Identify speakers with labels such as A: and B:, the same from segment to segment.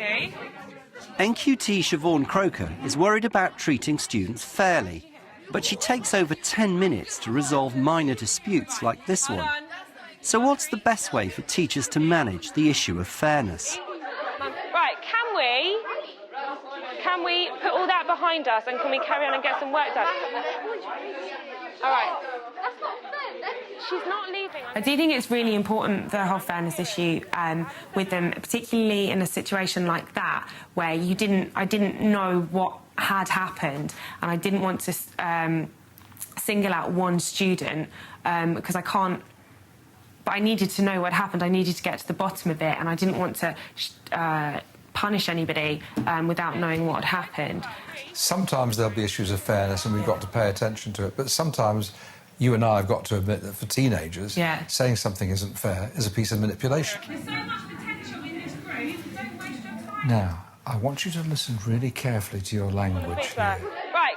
A: you.
B: NQT Siobhan Croker is worried about treating students fairly, but she takes over 10 minutes to resolve minor disputes like this one. So what's the best way for teachers to manage the issue of fairness?
A: Right, can we put all that behind us and can we carry on and get some work done? All right. She's not leaving.
C: I do think it's really important, the whole fairness issue with them, particularly in a situation like that, where I didn't know what had happened, and I didn't want to single out one student because I can't. But I needed to know what happened. I needed to get to the bottom of it, and I didn't want to punish anybody without knowing what had happened.
D: Sometimes there'll be issues of fairness, and we've got to pay attention to it. But sometimes you and I have got to admit that for teenagers, saying something isn't fair is a piece of manipulation.
A: There's so much potential in this group. Don't waste your time.
D: Now, I want you to listen really carefully to your language here.
A: Right,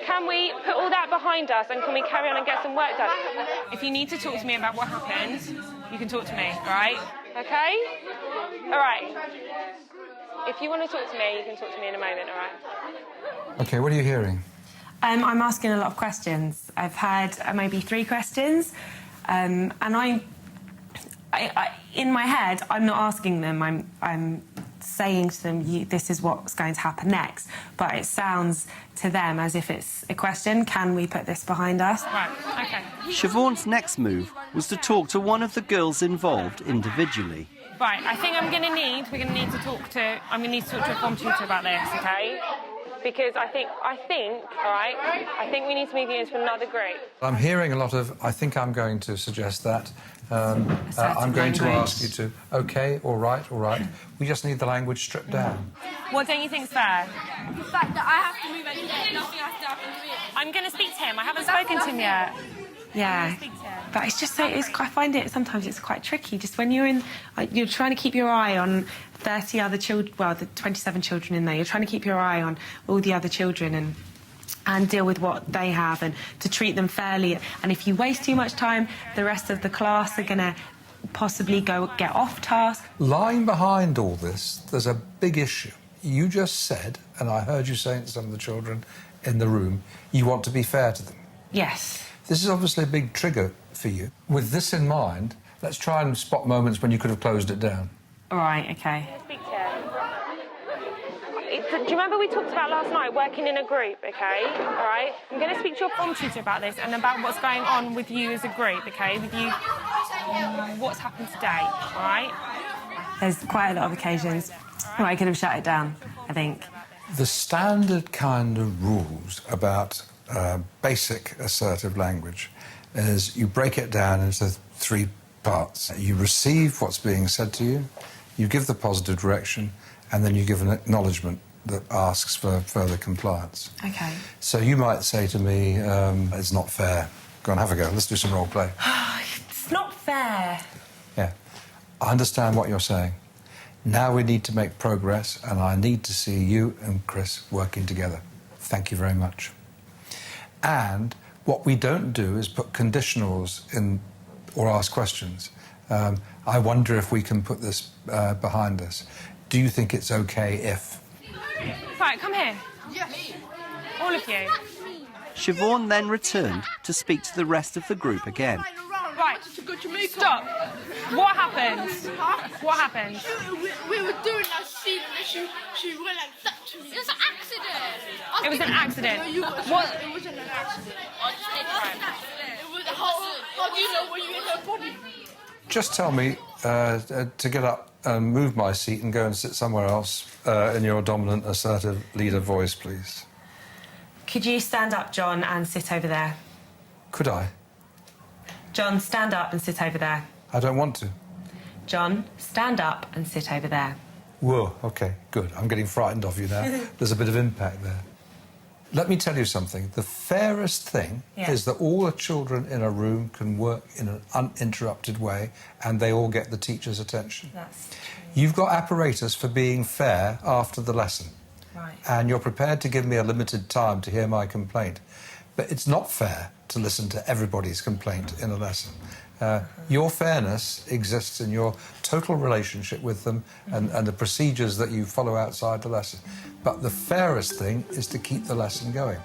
A: can we put all that behind us and can we carry on and get some work done? If you need to talk to me about what happened, you can talk to me, all right? Okay? All right. If you want to talk to me, you can talk to me in a moment, all right?
D: OK, what are you hearing?
C: I'm asking a lot of questions. I've had maybe 3 questions, and I, in my head, I'm not asking them. I'm saying to them, this is what's going to happen next. But it sounds to them as if it's a question. Can we put this behind us?
A: Right, OK.
B: Siobhan's next move was to talk to one of the girls involved individually.
A: Right, I think we're going to need to talk to a form tutor about this, OK? Because I think, all right, I think we need to move you into another group.
D: I'm hearing a lot of, I think I'm going to suggest that. I'm going to ask you to, OK, all right. We just need the language stripped down.
A: What don't you think's fair?
E: The fact that I have to move and nothing has to happen to me.
A: I'm going to speak to him. I haven't spoken to him yet.
C: Yeah, but it's just so, I find it sometimes it's quite tricky. Just when you're trying to keep your eye on 30 other children, well, the 27 children in there. You're trying to keep your eye on all the other children and deal with what they have and to treat them fairly. And if you waste too much time, the rest of the class are going to possibly get off task.
D: Lying behind all this, there's a big issue. You just said, and I heard you saying to some of the children in the room, you want to be fair to them.
C: Yes.
D: This is obviously a big trigger for you. With this in mind, let's try and spot moments when you could have closed it down.
C: All right, OK.
A: Speak to him. Do you remember we talked about last night working in a group, OK? All right? I'm going to speak to your form tutor about this and about what's going on with you as a group, OK? With you, what's happened today, all right?
C: There's quite a lot of occasions where I could have shut it down, I think.
D: The standard kind of rules about basic assertive language is you break it down into 3 parts. You receive what's being said to you, you give the positive direction, and then you give an acknowledgement that asks for further compliance.
C: OK.
D: So you might say to me, it's not fair. Go on, have a go. Let's do some role play.
C: It's not fair.
D: Yeah. I understand what you're saying. Now we need to make progress, and I need to see you and Chris working together. Thank you very much. And what we don't do is put conditionals in or ask questions. I wonder if we can put this behind us. Do you think it's OK if?
A: Right, come here.
E: Yes.
A: All of you.
B: Siobhan then returned to speak to the rest of the group again.
A: Right, stop. What happened? What happened?
E: We were doing that scene and she went like that to me. It was an accident.
A: It was an accident. What?
E: It wasn't an accident. It was how do you know when you're in her body?
D: Just tell me to get up and move my seat and go and sit somewhere else in your dominant, assertive leader voice, please.
C: Could you stand up, John, and sit over there?
D: Could I?
C: John, stand up and sit over there.
D: I don't want to.
C: John, stand up and sit over there.
D: Whoa, OK, good. I'm getting frightened of you now. There's a bit of impact there. Let me tell you something. The fairest thing is that all the children in a room can work in an uninterrupted way and they all get the teacher's attention.
C: That's true.
D: You've got apparatus for being fair after the lesson.
C: Right.
D: And you're prepared to give me a limited time to hear my complaint. But it's not fair to listen to everybody's complaint in a lesson. Your fairness exists in your total relationship with them and the procedures that you follow outside the lesson. But the fairest thing is to keep the lesson going.